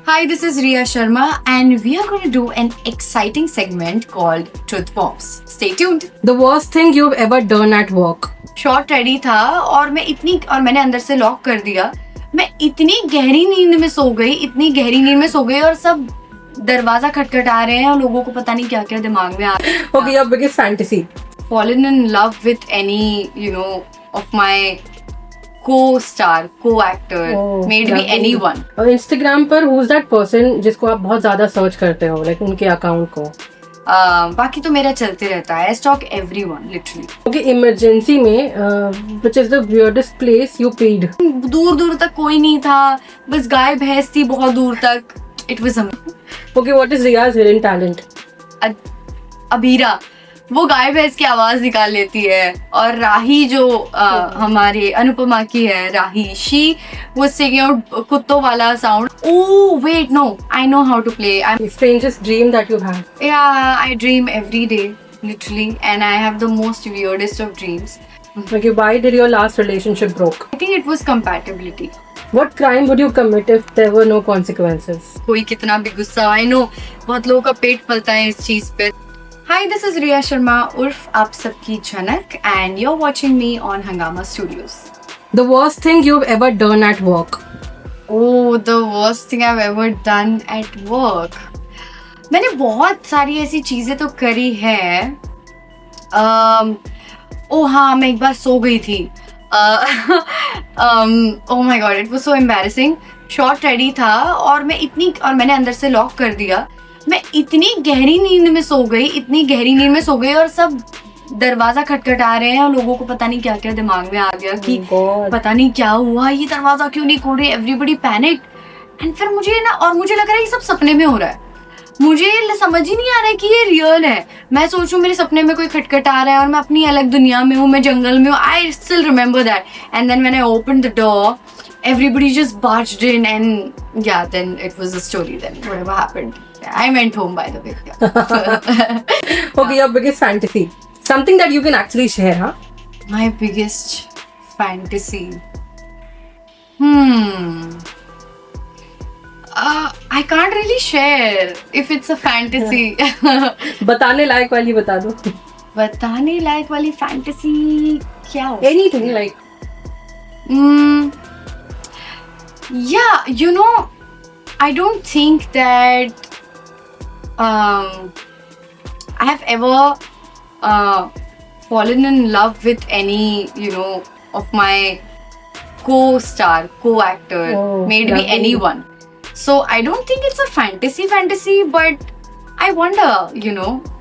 Hi, this is Riya Sharma, and we are going to do an exciting segment called Truth Bombs. Stay tuned. The worst thing you've ever done at work. Shot ready था और मैंने अंदर से lock कर दिया. मैं इतनी गहरी नींद में सो गई और सब दरवाजा खटखटा रहे हैं और लोगों को पता नहीं क्या क्या दिमाग में आ रहा है. Okay, your biggest fantasy. Fallen in love with any, of my co-star, co-actor, maybe anyone. और Instagram पर who's that person जिसको आप बहुत ज्यादा सर्च करते हो, like उनके अकाउंट को. बाकी तो मेरा चलते रहता है. I stalk everyone, literally. Okay, emergency में which is the weirdest place you peed? दूर दूर तक कोई नहीं था, बस गाय भैंस थी बहुत दूर तक. It was amazing. Okay, what is Riya's hidden talent? Abira, वो गाय भैंस की आवाज निकाल लेती है. और राही जो हमारे अनुपमा की है, राही, she was singing out कुत्तों वाला sound. Oh wait, no, I know how to play. Strangest dream that you've had? Yeah, I dream every day, literally, and I have the most weirdest of dreams. Okay, why did your last relationship broke? I think it was compatibility. What crime would you commit if there were no consequences? कोई कितना भी गुस्सा, I know, बहुत लोगों का पेट पलता है इस चीज पे. Hi, this is Riya Sharma, उर्फ आप सबकी झनक, and you're watching me on Hangama Studios. The worst thing you've ever done at work? Oh, the worst thing I've ever done at work. मैंने बहुत सारी ऐसी चीजें तो करी है. ओह हाँ, मैं एक बार सो गई थी. Oh my god, it was so embarrassing. Shot ready था और मैंने अंदर से लॉक कर दिया. मैं इतनी गहरी नींद में सो गई और सब दरवाजा खटखटा रहे हैं और लोगों को पता नहीं क्या क्या दिमाग में आ गया कि पता नहीं क्या हुआ, ये दरवाजा क्यों नहीं खोल रही. Everybody panic. एंड फिर मुझे लग रहा है ये सब सपने में हो रहा है. मुझे समझ ही नहीं आ रहा है कि ये रियल है. मैं सोचूं मेरे सपने में कोई खटखटा रहा है और मैं अपनी अलग दुनिया में हूँ, मैं जंगल में हूँ. I still remember that. And then when I opened the door, everybody just barged in, and yeah, then it was a story. Then whatever happened, I went home, by the way. Yeah. Okay, your biggest fantasy. Something that you can actually share, huh? My biggest fantasy. I can't really share if it's a fantasy. बताने लायक वाली बता दो. बताने लायक वाली fantasy क्या हो? Anything like. Yeah, I don't think that I have ever fallen in love with any, of my co-star, co-actor, maybe anyone. So I don't think it's a fantasy, but I wonder,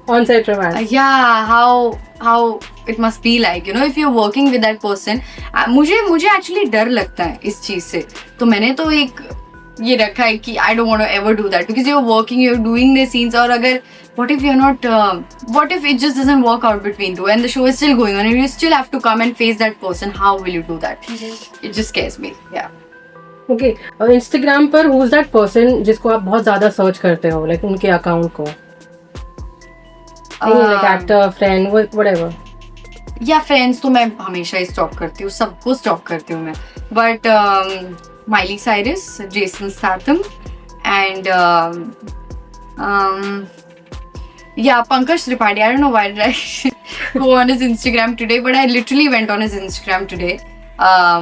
On-set romance. Yeah, how it must be like, if you're working with that person. मुझे actually डर लगता है इस चीज से. तो मैंने तो एक ये रखा है कि I don't want to ever do that because you're working, you're doing the scenes. और अगर what if you're not, what if it just doesn't work out between two and the show is still going on and you still have to come and face that person? How will you do that? It just scares me. Yeah. Okay, Instagram पर who's that person जिसको आप बहुत ज्यादा search करते हो, like उनके account को? Like actor, friend, whatever. या फ्रेंड्स तो मैं हमेशा ही स्टॉक करती हूँ, सबको स्टॉक करती हूँ मैं. But Miley Cyrus, Jason Statham and yeah, Pankaj Tripathi. I don't know why did I go on his Instagram today, but I literally went on his Instagram today.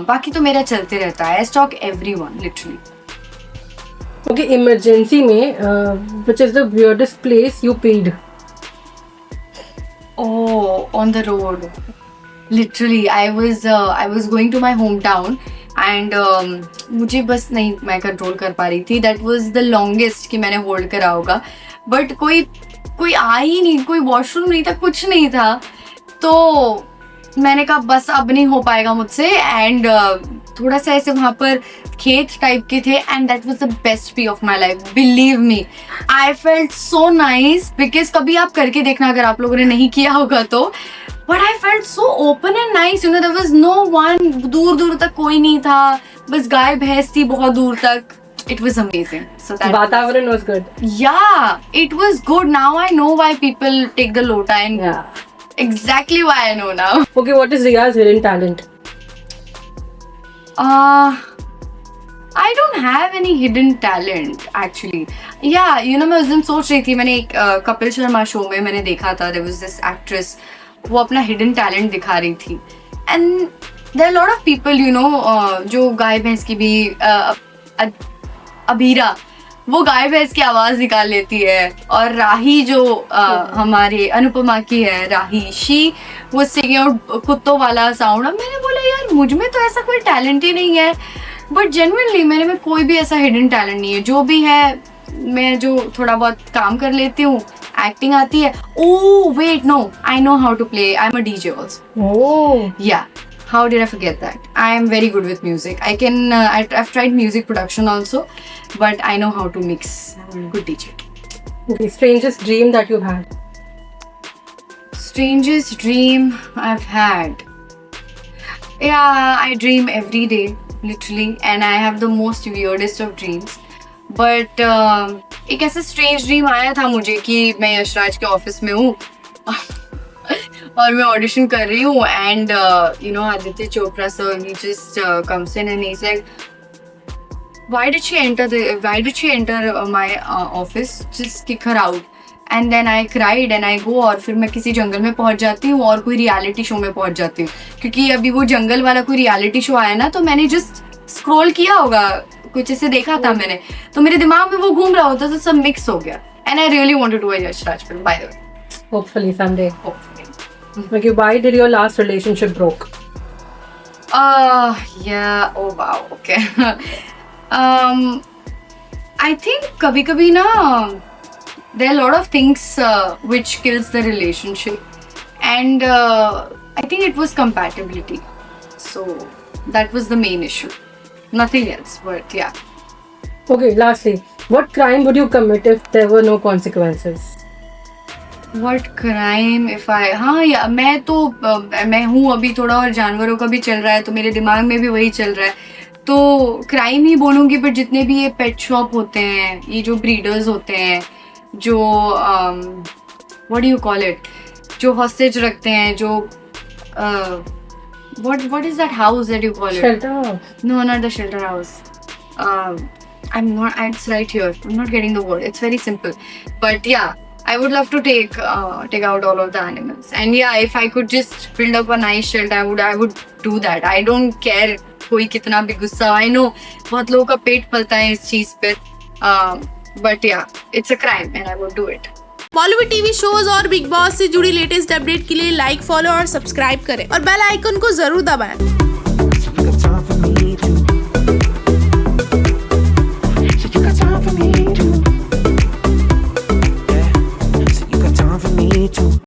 बाकी तो मेरा चलते रहता है. I stalk everyone, literally. Okay, emergency में which is the weirdest place you peed? Oh, on the road. Literally, I was going to my hometown and मुझे बस नहीं मैं कंट्रोल कर पा रही थी. That was the longest कि मैंने होल्ड करा होगा. बट कोई आ ही नहीं, कोई वॉशरूम नहीं था, कुछ नहीं था. तो मैंने कहा बस अब नहीं हो पाएगा मुझसे. एंड थोड़ा सा ऐसे वहाँ पर खेत टाइप के थे and that was the best P of my life. Believe me, I felt so nice. Because कभी आप करके देखना अगर आप लोगों ने नहीं किया होगा तो. But I felt so open and nice. There was no one. दूर दूर तक कोई नहीं था, बस गाय भैंस थी बहुत दूर तक. It was amazing. So that Vatavaran was good. Yeah, it was good. Now I know why people take the lota and Yeah. Exactly why I know now. Okay, what is Riya's hidden talent? I don't have any hidden talent actually. Yeah, you know, मैं उस दिन सोच रही थी, मैंने एक Kapil Sharma show में मैंने देखा था, there was this actress, वो अपना hidden talent दिखा रही थी. And there are a lot of people, you know, जो गाय भैंस की भी अबीरा, वो गाय भैंस की आवाज निकाल लेती है. और राही जो हमारे अनुपमा की है, राही, शी वो सिंगिंग कुत्तों वाला साउंड. अब मैंने बोला यार मुझ में तो ऐसा कोई टैलेंट ही नहीं है. बट जेन्युइनली मेरे में कोई भी ऐसा हिडन टैलेंट नहीं है. जो भी है मैं जो थोड़ा बहुत काम कर लेती हूँ. एक्टिंग आती है. Oh wait, no, I know how to play. I am a DJ also. Oh, या, how did I forget that? I am very good with music. I can I've tried music production also, but I know how to mix. I'm a good DJ. okay. Strangest dream that you've had? Strangest dream I've had. Yeah, I dream every day, literally, and I have the most weirdest of dreams. But एक ऐसा strange dream आया था मुझे कि मैं यशराज के office में हूँ और मैं ऑडिशन कर रही हूँ. And you know Aditya Chopra sir, he just comes in and he's like, why did she enter my office? Just kick her out. And then I cried and I go, और फिर मैं किसी जंगल में पहुंच जाती हूँ और कोई रियलिटी शो में पहुंच जाती हूँ. क्योंकि अभी वो जंगल वाला कोई रियलिटी शो आया ना, तो मैंने जस्ट स्क्रॉल किया होगा, कुछ ऐसे देखा था मैंने, तो मेरे दिमाग में वो घूम रहा होता, तो सब मिक्स हो गया. And I really wanted to do a Yashraj film, by the way. Hopefully someday. Hopefully. Okay, why did your last relationship broke? Yeah, oh wow, okay. I think कभी-कभी ना there are a lot of things which kills the relationship, and I think it was compatibility. So that was the main issue. Nothing else, but yeah. Okay, lastly, what crime would you commit if there were no consequences? What crime if I, हाँ या मैं हूँ अभी थोड़ा, और जानवरों का भी चल रहा है, तो मेरे दिमाग में भी वही चल रहा है, तो क्राइम ही बोलूँगी. बट जितने भी ये पेट शॉप होते हैं, ये जो ब्रीडर्स होते हैं, जो what do you call it, जो हॉस्टेज रखते हैं, जो what is that house that you call it? Shelter. No, not the shelter house. It's right here. I'm not getting the word. It's very simple. But yeah, I would love to take out all of the animals. And yeah, if I could just build up a nice shelter, I would do that. I don't care कोई कितना भी गुस्सा. I know बहुत लोगों का पेट पलता है इस चीज पे. But yeah, it's a crime and I would do it. Bollywood TV shows और बिग बॉस से जुड़ी लेटेस्ट अपडेट के लिए लाइक, फॉलो और सब्सक्राइब करें और बेल आइकन को जरूर दबाएं. You got time for me too.